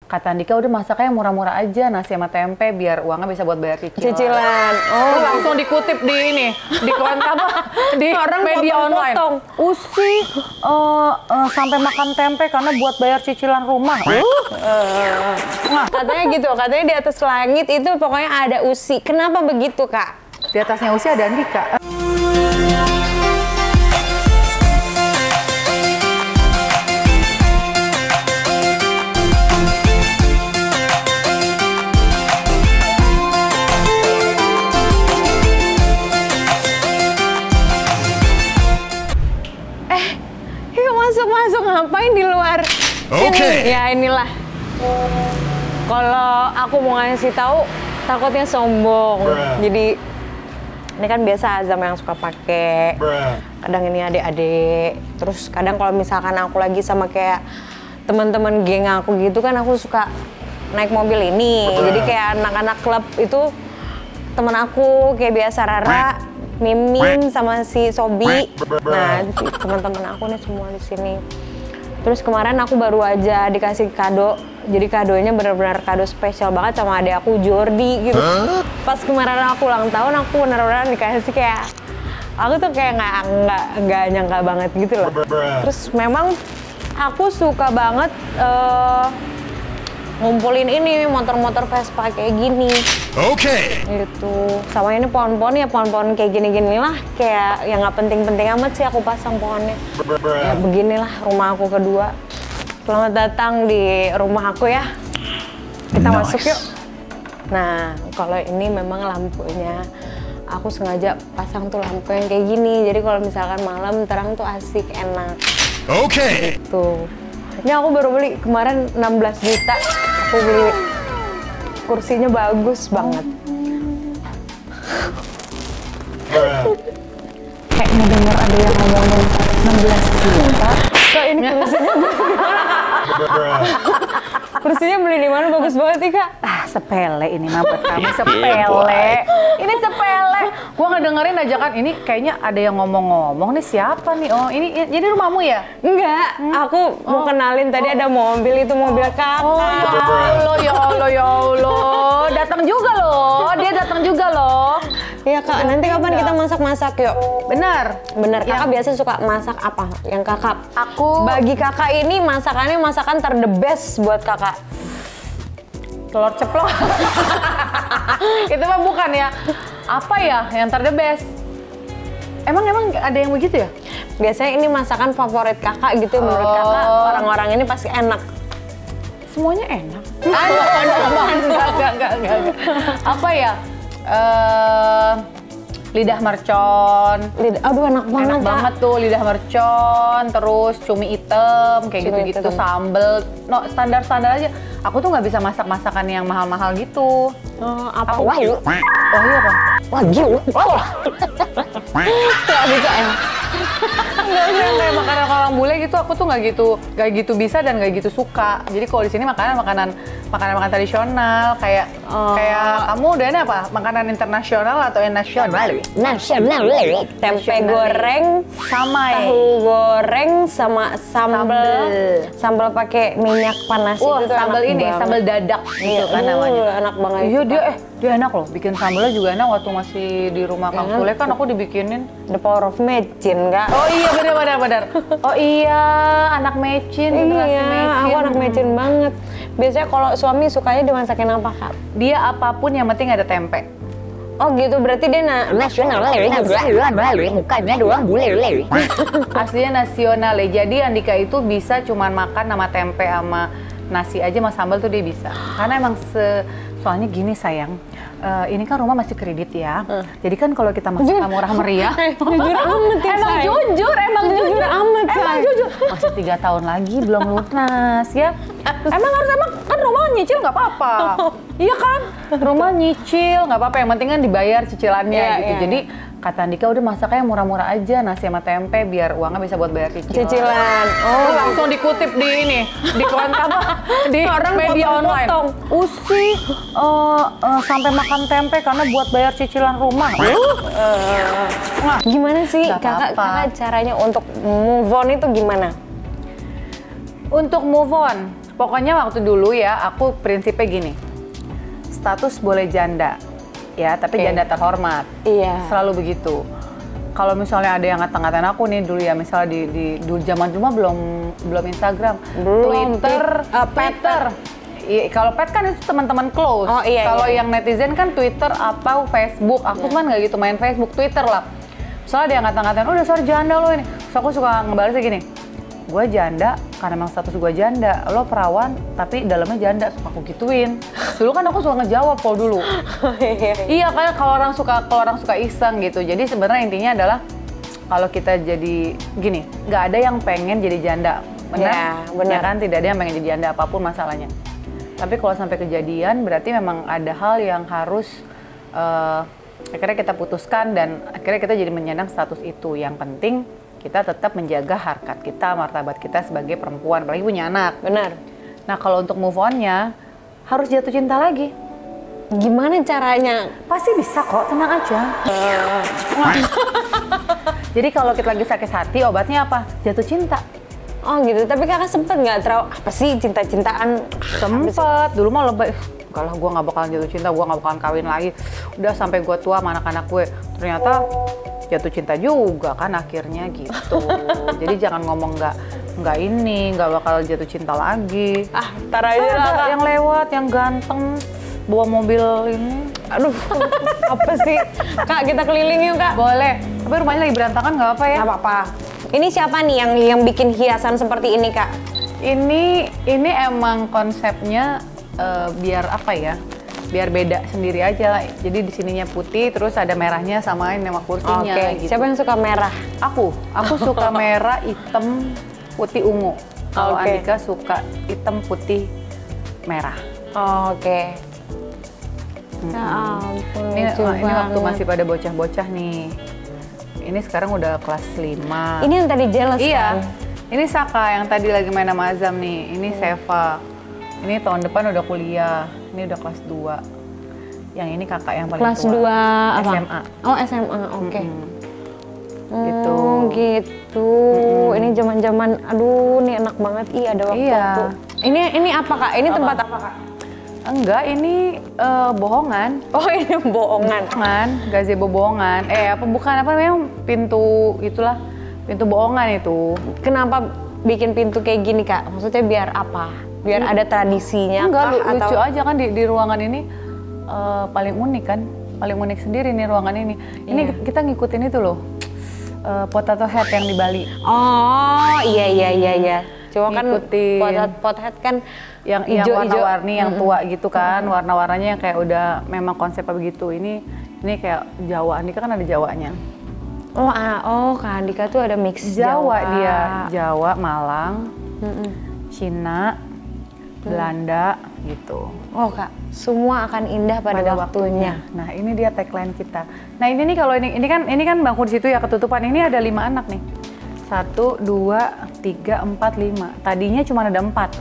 Kata Andika udah masaknya yang murah-murah aja, nasi sama tempe biar uangnya bisa buat bayar cicilan. Cicilan. Oh, langsung dikutip di ini, di konten apa? Di Orang media online. potong-potong. Usi sampai makan tempe karena buat bayar cicilan rumah. Katanya gitu, katanya di atas langit itu pokoknya ada Usi. Kenapa begitu, Kak? Di atasnya Usi ada Andika. Masuk ngapain di luar? Oke. Ya inilah. Kalau aku mau ngasih tahu takutnya sombong. Jadi ini kan biasa Azam yang suka pakai. Kadang ini adik-adik. Terus kadang kalau misalkan aku lagi sama kayak teman-teman geng aku gitu kan aku suka naik mobil ini. Jadi kayak anak-anak klub itu teman aku kayak biasa Rara, Mimin sama si Sobi. Nah, teman-teman aku nih semua di sini. Terus kemarin aku baru aja dikasih kado. Jadi kadonya benar-benar kado spesial banget sama adik aku Jordi gitu. Pas kemarin aku ulang tahun aku benar-benar dikasih kayak aku tuh kayak nggak nyangka banget gitu loh. Terus memang aku suka banget ngumpulin ini motor-motor Vespa kayak gini. Oke. Gitu. Sama ini pohon-pohon ya pohon-pohon kayak gini-gini lah. Kayak yang nggak penting-penting amat sih aku pasang pohonnya. Ya beginilah rumah aku kedua. Selamat datang di rumah aku ya. Kita masuk yuk. Nah, kalau ini memang lampunya aku sengaja pasang tuh lampu yang kayak gini. Jadi kalau misalkan malam terang tuh asik, enak. Oke. Tuh. Ini aku baru beli kemarin 16 juta. Aku beli. Kursinya bagus banget. Kayak ngedenger ada yang ngomongin 16 juta. Kok ini kursinya kursinya beli di mana bagus banget nih, Kak? Sepele ini mah buat kami, sepele. Ini sepele. Gua ngedengerin ajakan ini kayaknya ada yang ngomong-ngomong nih siapa nih? Oh, ini jadi rumahmu ya? Enggak, aku mau kenalin tadi ada mobil itu mobil Kakak. Oh, ya Allah. Datang juga loh. Dia datang juga loh. Iya, Kak. Nanti kapan kita masak-masak yuk? Benar. Kakak biasanya suka masak apa? Yang Kakak? Bagi Kakak ini masakannya masakan ter the best buat Kakak. Telur ceplok. Itu mah bukan ya. Apa ya yang ter the best? Emang ada yang begitu ya? Biasanya ini masakan favorit Kakak gitu menurut Kakak. Orang-orang ini pasti enak. Semuanya enak. Enggak. Apa ya? Lidah mercon. Aduh enak banget. Enak banget tuh lidah mercon, terus cumi hitam kayak gitu-gitu, sambel. No, standar-standar aja. Aku tuh nggak bisa masak-masakan yang mahal-mahal gitu. Apa? Wahyu. Oh iya apa? Wagyu. Nggak bisa enak. Enggak, kayak makanan orang bule gitu aku tuh nggak gitu bisa dan nggak gitu suka. Jadi kalau di sini makanan tradisional kayak kamu udah apa? Makanan internasional atau nasional? Nasional. Tempe goreng sama tahu goreng sama sambal pakai minyak panas itu tuh sambal ini, banget. Sambal dadak gitu kan namanya. Enak banget. Iya dia enak loh, bikin sambalnya juga enak. Waktu masih di rumah Kang Sule kan aku dibikinin The Power of Mecin, Kak. Oh iya benar. Oh iya, anak mecin, generasi mecin. Aku anak mecin banget. Biasanya kalau suami sukanya dimasakin apa, Kak? Dia apapun yang penting ada tempe. Oh gitu, berarti dia nasional mukanya doang bule. Aslinya nasional ya. Jadi Andika itu bisa cuman makan sama tempe sama nasi aja sama sambal tuh dia bisa. Karena emang soalnya gini sayang, ini kan rumah masih kredit ya. Jadi kan kalau kita masak murah meriah, jujur amat ya emang jujur amat. Masih 3 tahun lagi belum lunas ya. Emang kan rumah nyicil nggak apa-apa. Iya kan, rumah nyicil nggak apa-apa. Yang penting kan dibayar cicilannya gitu. Jadi kata Andika udah masaknya yang murah-murah aja, nasi sama tempe biar uangnya bisa buat bayar cicilan. Oh, langsung dikutip di ini, di konten apa? Di media online. Usi sampai makan tempe karena buat bayar cicilan rumah. Gimana sih kakak caranya untuk move on itu gimana? Untuk move on, Pokoknya waktu dulu ya, aku prinsipnya gini. Status boleh janda, ya, tapi janda terhormat. Iya. Selalu begitu. Kalau misalnya ada yang ngata-ngatain aku nih dulu ya, misalnya di dulu zaman dulu mah belum Instagram, Twitter. Kalau pet kan itu teman-teman close. Oh, iya, kalau iya. yang netizen kan Twitter atau Facebook. Aku kan nggak gitu main Facebook, Twitter lah. Soalnya dia ngata-ngatain, udah dasar janda lo ini. Terus aku suka ngebalesnya gini, gue janda karena emang status gue janda, lo perawan tapi dalamnya janda, suka aku gituin. Dulu kan aku suka ngejawab kalau dulu. Iya kan, kalau orang suka iseng gitu. Jadi sebenarnya intinya adalah kalau kita jadi gini, nggak ada yang pengen jadi janda, benar? Ya, benar. Ya kan, tidak ada yang pengen jadi janda apapun masalahnya. Tapi kalau sampai kejadian berarti memang ada hal yang harus akhirnya kita putuskan dan akhirnya kita jadi menyandang status itu. Yang penting kita tetap menjaga harkat kita, martabat kita sebagai perempuan, apalagi punya anak. Benar. Nah kalau untuk move on-nya harus jatuh cinta lagi. Gimana caranya? Pasti bisa kok, tenang aja. Jadi kalau kita lagi sakit hati, obatnya apa? Jatuh cinta. Oh gitu, tapi kakak sempet nggak terlalu, apa sih cinta-cintaan? Sempet, dulu mah lebay. Kalau gue nggak bakalan jatuh cinta, gue nggak bakalan kawin lagi. Udah sampai gue tua sama anak-anak gue. Ternyata jatuh cinta juga kan akhirnya gitu. Jadi jangan ngomong nggak bakal jatuh cinta lagi. Ah, tar aja lah Ada Kak. yang lewat, yang ganteng, bawa mobil ini. Aduh, apa sih? Kak, kita keliling yuk Kak. Boleh, tapi rumahnya lagi berantakan nggak apa ya? Nggak apa-apa. Ini siapa nih yang bikin hiasan seperti ini Kak? Ini emang konsepnya biar apa ya? Biar beda sendiri aja lah. Jadi di sininya putih, terus ada merahnya sama ini nama kursinya. Oke, Gitu. siapa yang suka merah? Aku suka merah, hitam, putih, ungu. Kalau Oke. Andika suka hitam, putih, merah. Oke. Ya ampun, Ini lucu waktu banget. masih pada bocah-bocah nih. Ini sekarang udah kelas 5. Ini yang tadi jealous Iya. kan? Ini Saka yang tadi lagi main sama Azam nih. Ini Seva. Ini tahun depan udah kuliah. Ini udah kelas 2. Yang ini kakak yang paling Kelas tua. 2 apa? SMA. Oh, SMA. Oke. Gitu. Oh, gitu. Ini zaman-zaman aduh, nih enak banget. Ih, ada waktu. Iya. Ini apa Kak? Ini tempat apa Kak? Enggak, ini bohongan. Oh, ini bohongan. Bohongan, gazebo bohongan. Bukan apa namanya? Pintu itulah. Pintu bohongan itu. Kenapa bikin pintu kayak gini Kak? Maksudnya biar apa? Biar ada tradisinya Enggak, kah? lucu aja kan di ruangan ini paling unik kan. Paling unik sendiri nih ruangan ini. Ini Iya. kita ngikutin itu loh. Potato Head yang di Bali. Oh, iya. Cuma kan Ngikutin. pothead kan yang warna-warni yang tua gitu kan, warna-warnanya yang kayak udah memang konsepnya begitu. Ini kayak Jawa, Andika kan ada Jawanya. Oh, Kak Andika tuh ada mix Jawa dia, Jawa, Malang, Mm-mm. Cina, Belanda gitu. Oh Kak, semua akan indah pada waktunya. Nah ini dia tagline kita. Nah ini nih kalau ini kan bangku di situ ya ketutupan. Ini ada 5 anak nih. 1, 2, 3, 4, 5. Tadinya cuma ada 4.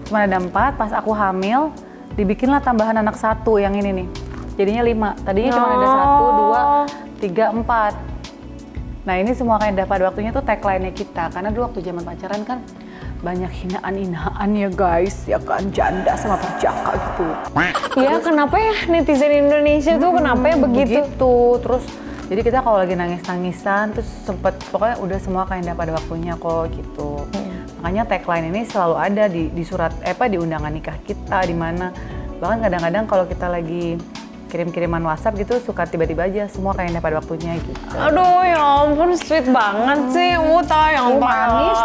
Cuma ada 4, pas aku hamil, dibikinlah tambahan anak 1 yang ini nih. Jadinya 5. Tadinya cuma ada 1, 2, 3, 4. Nah ini semua akan indah pada waktunya tuh tagline-nya kita. Karena dulu waktu zaman pacaran kan banyak hinaan-hinaan ya guys. Ya kan, janda sama perjaka gitu. Ya kenapa ya netizen Indonesia tuh kenapa ya begitu? Terus jadi kita kalau lagi nangis-nangisan terus sempet pokoknya udah semua akan indah pada waktunya kok gitu. Makanya tagline ini selalu ada di surat di undangan nikah kita di mana. Bahkan kadang-kadang kalau kita lagi kirim-kiriman WhatsApp gitu suka tiba-tiba aja semua akan indah pada waktunya gitu. Aduh ya ampun sweet banget sih. Tayang. Manis.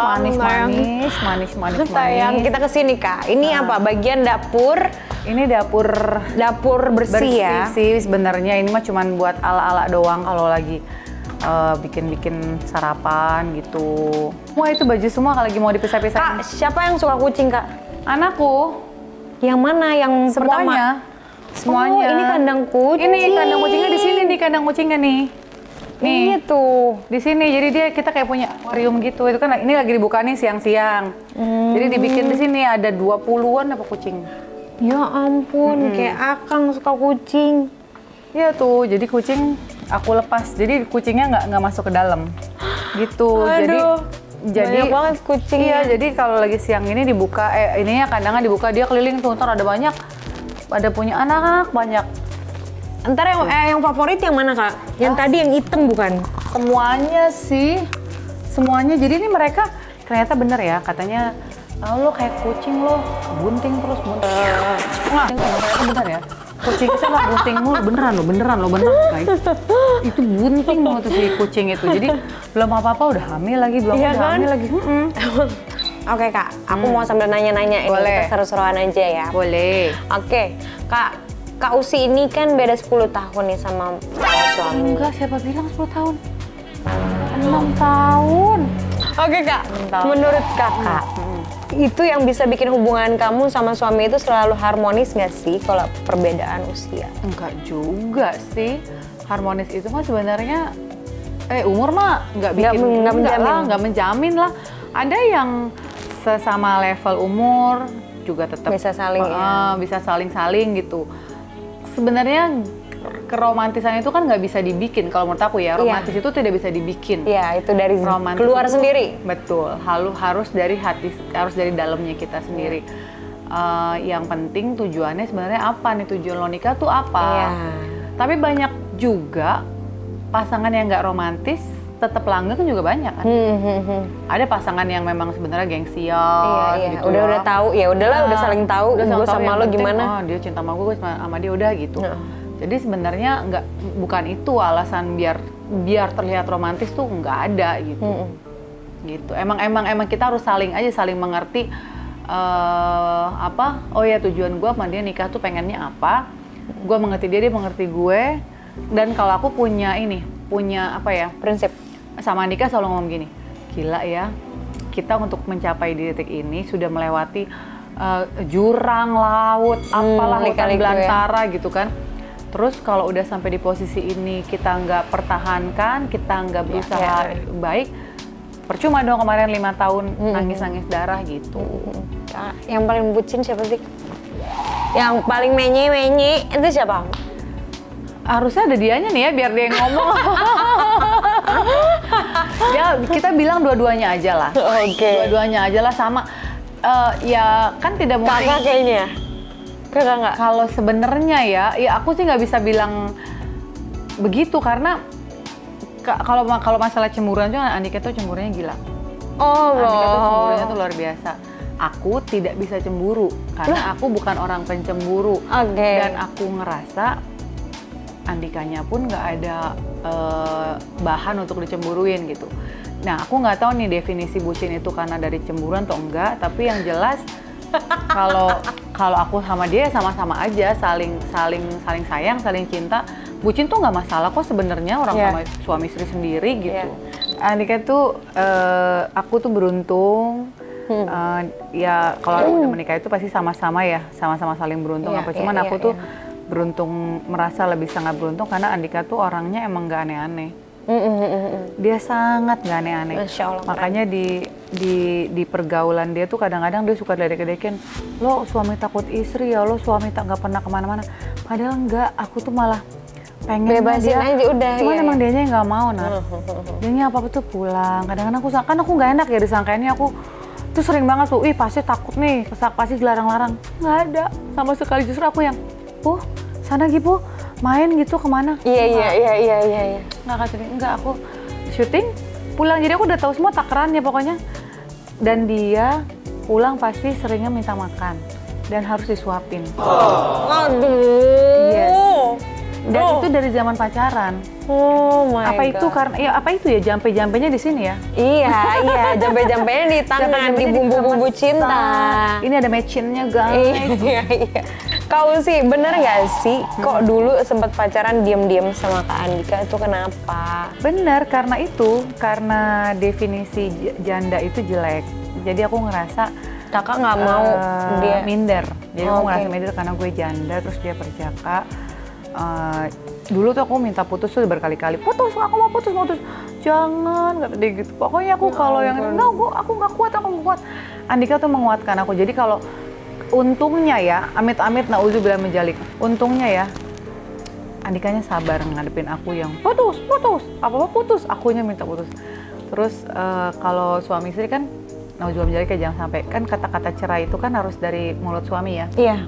Tayang. Kita kesini Kak. Ini apa? Bagian dapur. Ini dapur bersih ya. sih sebenarnya. Ini mah cuman buat ala-ala doang kalau lagi bikin sarapan gitu. Wah itu baju semua kalau lagi mau dipisah-pisahin. Kak, siapa yang suka kucing Kak? Anakku. Yang mana? Yang pertama? Semuanya. Oh, ini kandang kucing. Ini kandang kucingnya di sini nih, kandang kucingnya nih. Nih. Ini tuh. Di sini. Jadi kita kayak punya akuarium gitu. Itu kan ini lagi dibuka nih siang-siang. Jadi dibikin di sini ada 20-an apa kucing. Ya ampun, kayak Akang suka kucing. Iya tuh, jadi kucing aku lepas. Jadi kucingnya nggak masuk ke dalam. Gitu. Jadi Aduh. Jadi banyak banget kucing. Iya, jadi kalau lagi siang ini dibuka, ininya kandangnya dibuka, dia keliling tuh, ntar ada banyak, ada punya anak banyak. Ntar yang favorit yang mana kak? Yang tadi yang hitam bukan? Semuanya sih, semuanya. Jadi ini mereka ternyata bener ya, katanya lo kayak kucing lo, bunting terus bunting. Nggak, ternyata bener ya. Kucing kita nggak bunting mulu, beneran lo guys. Itu bunting mulu tuh si kucing itu. Jadi belum apa-apa udah hamil lagi, Iya kan? hamil lagi. Oke kak, aku mau sambil nanya-nanya ini, Boleh. kita seru-seruan aja ya. Boleh. Oke, Kak Usi ini kan beda 10 tahun nih sama suami. Enggak, siapa bilang 10 tahun? 6 tahun. Oke kak, 6 tahun. menurut kakak, itu yang bisa bikin hubungan kamu sama suami itu selalu harmonis nggak sih kalau perbedaan usia? Enggak juga sih. Harmonis itu mah sebenarnya umur mah nggak bikin nggak menjamin. nggak menjamin lah. Ada yang sesama level umur juga tetap Bisa saling, ya. bisa saling gitu. Sebenarnya keromantisan itu kan nggak bisa dibikin kalau menurut aku ya. Romantis itu tidak bisa dibikin. Iya, itu dari Romantis keluar itu, sendiri. Betul, harus dari hati, harus dari dalamnya kita sendiri. Yang penting tujuannya sebenarnya apa nih, tujuan lo nikah tuh apa? Iya. Tapi banyak juga pasangan yang nggak romantis tetap langgeng juga banyak kan. Ada pasangan yang memang sebenarnya gengsian Iya. gitu. Udah tahu, ya udahlah, udah saling tahu. Udah Gue sama yang lo penting, gimana? Oh, dia cinta sama gue sama dia udah gitu. Jadi sebenarnya bukan itu alasan biar terlihat romantis tuh nggak ada gitu. Gitu. Emang kita harus saling mengerti oh ya tujuan gue sama dia nikah tuh pengennya apa. Gue mengerti dia mengerti gue. Dan kalau aku punya apa ya, Prinsip. sama Andika selalu ngomong gini, gila ya, kita untuk mencapai di titik ini sudah melewati jurang, laut, apalah hutan belantara gitu kan. Terus kalau udah sampai di posisi ini kita nggak pertahankan, kita nggak berusaha baik, percuma dong kemarin 5 tahun nangis-nangis darah gitu. Yang paling bucin siapa sih? Yang paling menye itu siapa? Harusnya ada dianya nih ya, biar dia yang ngomong. Ya kita bilang dua-duanya aja lah. Oke. Dua-duanya aja lah sama. Ya kan tidak mungkin. Kakak kayaknya. Kakak nggak? Kalau sebenarnya ya aku sih nggak bisa bilang begitu karena kalau masalah cemburuan tuh Andika tuh cemburunya gila. Andika tuh cemburunya tuh luar biasa. Aku tidak bisa cemburu karena aku bukan orang pencemburu. Dan aku ngerasa Andikanya pun nggak ada bahan untuk dicemburuin gitu. Nah, aku nggak tahu nih definisi bucin itu karena dari cemburuan atau enggak, tapi yang jelas kalau aku sama dia sama-sama aja saling sayang, saling cinta. Bucin tuh nggak masalah kok sebenarnya orang sama suami istri sendiri gitu. Andika tuh aku tuh beruntung. Ya kalau aku udah menikah itu pasti sama-sama saling beruntung. Cuman aku tuh beruntung, merasa lebih sangat beruntung karena Andika tuh orangnya emang gak aneh-aneh. Dia sangat gak aneh-aneh. Makanya di pergaulan dia tuh kadang-kadang dia suka ledek-ledekin, lo suami takut istri ya, lo suami nggak pernah kemana-mana. Padahal enggak, aku tuh malah pengen bebasin dia aja udah. Cuman emang dianya nggak mau, dianya apa-apa tuh pulang. Kadang-kadang aku nggak enak ya disangkainnya, aku tuh sering banget tuh, pasti takut nih, pasti dilarang-larang. Nggak ada sama sekali, justru aku yang sana gitu main gitu kemana? Iya. Nggak kasih, enggak, aku syuting pulang, jadi aku udah tahu semua takarannya pokoknya. Dan dia pulang pasti seringnya minta makan dan harus disuapin. Aduh. Yes. Dan itu dari zaman pacaran. Oh my apa God. itu karena apa itu ya, jampe-jampenya di sini ya? Iya, jampe-jampenya di tangan, di bumbu-bumbu cinta. Ini ada mecinnya guys. Iya. Kau sih bener nggak sih? Kok dulu sempat pacaran diam-diam sama Kak Andika itu kenapa? Bener, karena definisi janda itu jelek. Jadi aku ngerasa kakak nggak mau dia minder. Jadi aku ngerasa minder karena gue janda, terus dia perjaka. Dulu tuh aku minta putus tuh berkali-kali. Putus, aku mau putus. Jangan, kata dia gitu. Pokoknya aku kalau yang enggak, aku nggak kuat. Andika tuh menguatkan aku. Jadi kalau untungnya ya, amit-amit nauzubillah menjalik. Untungnya ya, Andikanya sabar ngadepin aku yang putus. Apa-apa putus, akunya minta putus. Terus kalau suami istri kan, nauzubillah kayak jangan sampai, kan kata-kata cerai itu kan harus dari mulut suami ya. Iya.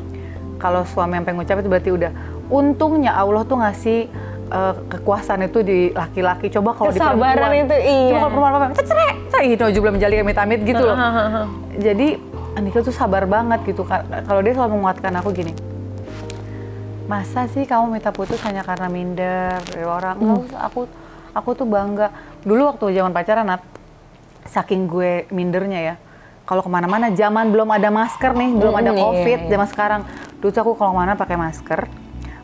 Kalau suami yang pengen ngucap itu berarti udah. Untungnya Allah tuh ngasih kekuasaan itu di laki-laki. Coba kalau di perempuan. Kesabaran itu, iya. Coba kalau perempuan apa? Cerai gitu, nauzubillah menjalik amit-amit gitu loh. Jadi Andika tuh sabar banget gitu. Kalau dia selalu menguatkan aku gini. Masa sih kamu minta putus hanya karena minder dari orang? Nggak usah, aku tuh bangga. Dulu waktu zaman pacaran, Nat, saking gue mindernya ya, kalau kemana-mana, zaman belum ada masker nih, belum ada COVID, zaman sekarang. Dulu tuh aku kalau kemana pakai masker,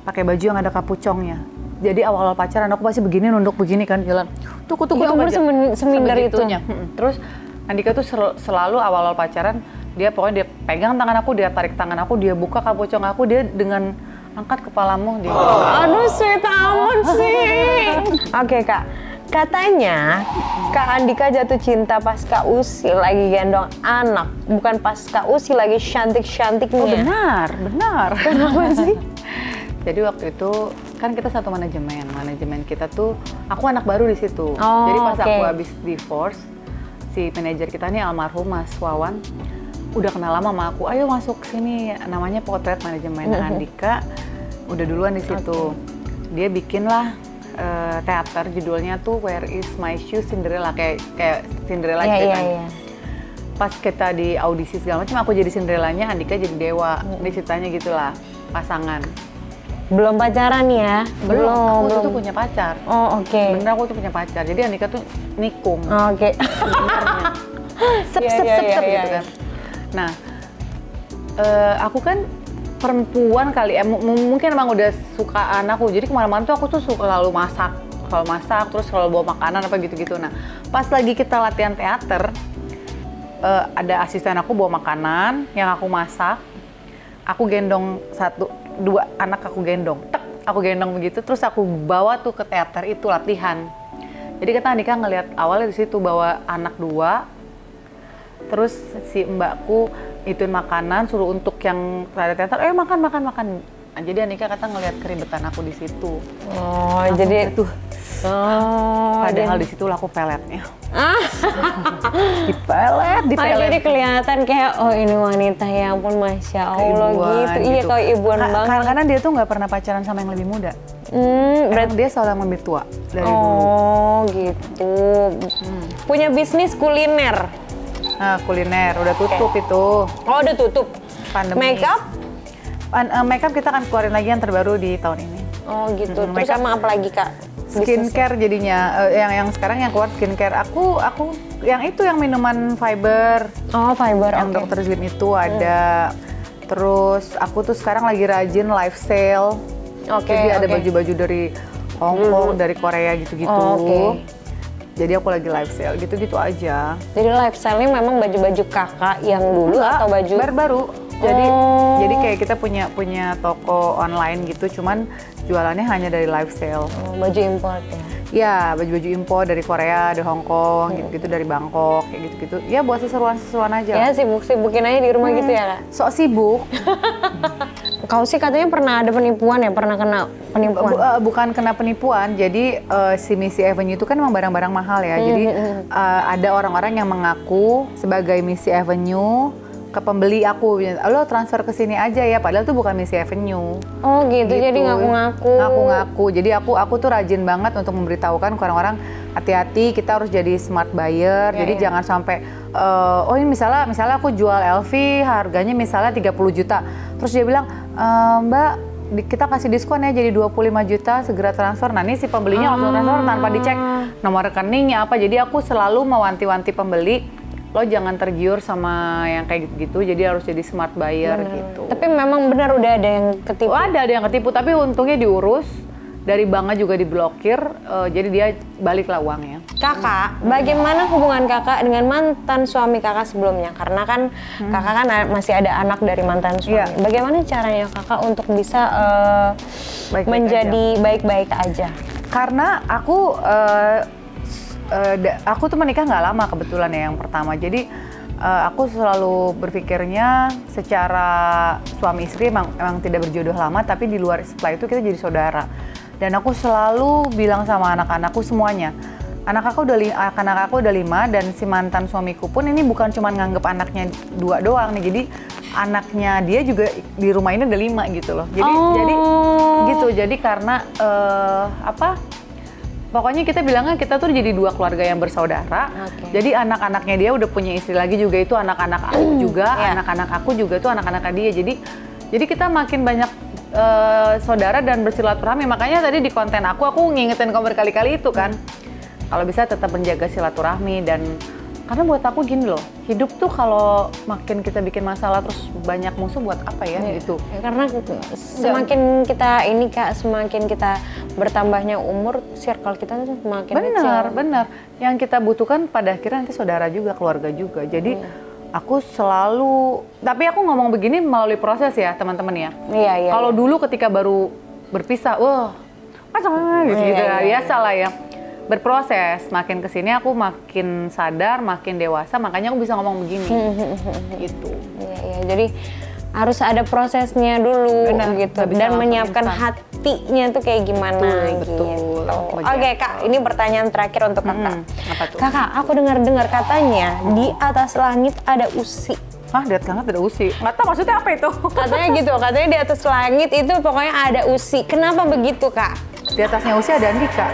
pakai baju yang ada kapucongnya. Jadi awal-awal pacaran aku pasti begini, nunduk begini kan, jalan. Tuh Ya umur seminder itu. Terus Andika tuh selalu awal-awal pacaran, dia pokoknya dia pegang tangan aku, dia tarik tangan aku, dia buka kapucong aku, dia dengan angkat kepalamu. Dia aduh, sweet amat sih. Oke, Kak. Katanya Kak Andika jatuh cinta pas Kak Usi lagi gendong anak, bukan pas Kak Usi lagi cantik-cantiknya. Oh benar. Kenapa sih? Jadi waktu itu kan kita satu manajemen kita tuh, aku anak baru di situ. Oh, jadi pas okay. aku habis divorce, si manajer kita nih almarhum Mas Wawan, udah kenal lama sama aku. Ayo masuk sini, namanya potret manajemen Andika. Udah duluan di situ. Okay. Dia bikin lah teater, judulnya tuh Where Is My Shoe Cinderella, kayak Cinderella gitu kan. Pas kita di audisi segala macam, aku jadi Cinderellanya, Andika jadi dewa. Ini ceritanya gitulah, pasangan. Belum pacaran ya? Aku tuh punya pacar. Oh, oke. Sebenarnya aku tuh punya pacar. Jadi Andika tuh nikung. Oh, oke. Sep gitu kan. Nah, aku kan perempuan kali ya, mungkin emang udah suka anakku. Jadi kemana-mana tuh aku tuh suka selalu masak, terus selalu bawa makanan apa gitu-gitu. Nah, pas lagi kita latihan teater, ada asisten aku bawa makanan yang aku masak. Aku gendong 1, 2 anak aku gendong, aku gendong begitu. Terus aku bawa tuh ke teater itu latihan. Jadi kata Andika ngelihat awalnya di situ bawa anak 2. Terus si mbakku ituin makanan, suruh untuk yang ada teater, makan. Nah, jadi Andika kata ngelihat keribetan aku di situ. Oh, aku jadi tuh. Padahal di situ aku peletnya. Dipelet. Jadi kelihatan kayak ini wanita ya ampun, masya Allah gitu. Iya, kayak ibuan banget. Karena dia tuh nggak pernah pacaran sama yang lebih muda. Berarti dia selalu yang lebih tua dari dulu. Oh, gitu. Punya bisnis kuliner. Nah, kuliner udah tutup itu. Oh, udah tutup. Pandemi. Makeup kita akan keluarin lagi yang terbaru di tahun ini. Oh, gitu. Terus sama apa lagi, Kak? Skincare jadinya. Yang sekarang yang keluar skincare. Aku yang itu yang minuman fiber. Oh, fiber. Yang Dr. Slim itu ada. Terus aku tuh sekarang lagi rajin live sale. Jadi ada baju-baju dari Hong Kong, dari Korea gitu-gitu. Jadi aku lagi live sale, gitu-gitu aja. Jadi live sale-nya memang baju-baju kakak yang dulu atau baju? Baru. Jadi kayak kita punya toko online gitu, cuman jualannya hanya dari live sale. Baju import ya? Ya, baju-baju impor dari Korea, dari Hong Kong, gitu-gitu, dari Bangkok, kayak gitu-gitu. Ya buat seseruan-seseruan aja. Ya sibuk-sibukin aja di rumah gitu ya, Kak? Sok sibuk. Kau sih katanya pernah ada penipuan ya? Pernah kena penipuan? Bukan kena penipuan, jadi si Missy Avenue itu kan memang barang-barang mahal ya. Jadi ada orang-orang yang mengaku sebagai Missy Avenue ke pembeli aku, lo transfer ke sini aja ya, padahal itu bukan Missy Avenue. Oh gitu, jadi ngaku-ngaku. Ngaku-ngaku. Jadi aku tuh rajin banget untuk memberitahukan ke orang-orang, hati-hati, kita harus jadi smart buyer. Jadi jangan sampai ini misalnya aku jual LV harganya misalnya 30 juta. Terus dia bilang, "Mbak, kita kasih diskon ya jadi 25 juta, segera transfer." Nah, ini si pembelinya langsung transfer tanpa dicek nomor rekeningnya apa. Jadi aku selalu mewanti-wanti pembeli, lo jangan tergiur sama yang kayak gitu-gitu, jadi harus jadi smart buyer gitu. Tapi memang benar udah ada yang ketipu? Ada yang ketipu, tapi untungnya diurus, dari banknya juga diblokir, jadi dia baliklah uangnya. Kakak, bagaimana hubungan kakak dengan mantan suami kakak sebelumnya? Karena kan kakak kan masih ada anak dari mantan suami. Iya. Bagaimana caranya kakak untuk bisa menjadi baik-baik aja? Karena aku tuh menikah nggak lama kebetulan ya yang pertama. Jadi aku selalu berpikirnya secara suami istri emang tidak berjodoh lama, tapi di luar setelah itu kita jadi saudara. Dan aku selalu bilang sama anak-anakku semuanya, anak aku udah 5 dan si mantan suamiku pun ini bukan cuma nganggep anaknya 2 doang nih. Jadi anaknya dia juga di rumah ini ada 5 gitu loh. Jadi karena pokoknya kita bilangnya kita tuh jadi 2 keluarga yang bersaudara. Jadi anak-anaknya dia udah punya istri lagi juga, itu anak-anak aku juga, anak-anak aku juga itu anak-anak dia. Jadi kita makin banyak saudara dan bersilaturahmi. Makanya tadi di konten aku ngingetin kamu berkali-kali itu kan. Kalau bisa tetap menjaga silaturahmi dan karena buat aku gini loh, hidup tuh kalau makin kita bikin masalah terus banyak musuh buat apa ya gitu. Karena semakin kita ini Kak, semakin kita bertambahnya umur, circle kita tuh semakin kecil. Benar. Yang kita butuhkan pada akhirnya nanti saudara juga, keluarga juga. Jadi aku selalu, tapi aku ngomong begini melalui proses ya teman-teman ya. Iya. Kalau dulu ketika baru berpisah, gitu ya, biasa lah ya. Berproses, makin kesini aku makin sadar, makin dewasa, makanya aku bisa ngomong begini. Gitu. Iya, jadi harus ada prosesnya dulu gitu dan menyiapkan hatinya tuh kayak gimana betul. Oke Kak, ini pertanyaan terakhir untuk Kakak. Apa tuh? Kakak, aku dengar katanya di atas langit ada usi. Hah, di atas langit ada usi? Nggak tahu maksudnya apa itu? Katanya gitu, katanya di atas langit itu pokoknya ada usi. Kenapa begitu Kak? Di atasnya usi ada Andika.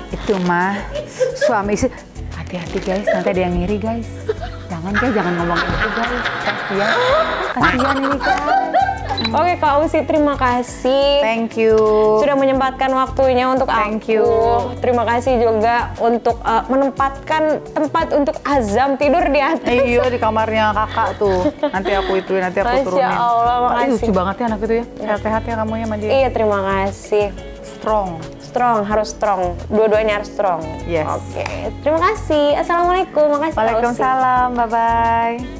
Itu mah suami istri. Hati-hati guys, nanti ada yang ngiri guys. Jangan ngomong itu guys. Kasihan ini guys. Oke Kak Usi, terima kasih. Thank you. Sudah menyempatkan waktunya untuk Thank aku. you. Terima kasih juga untuk menempatkan tempat untuk Azam tidur di atas. Iya, di kamarnya kakak tuh. Nanti aku turunin. Masya Allah, makasih. Lucu banget ya anak itu ya. Sehat-sehat ya kamu ya sama dia. Iya, terima kasih. Strong, harus strong. Dua-duanya harus strong. Yes. Oke, terima kasih. Assalamualaikum, makasih Kak Usi. Waalaikumsalam, bye-bye.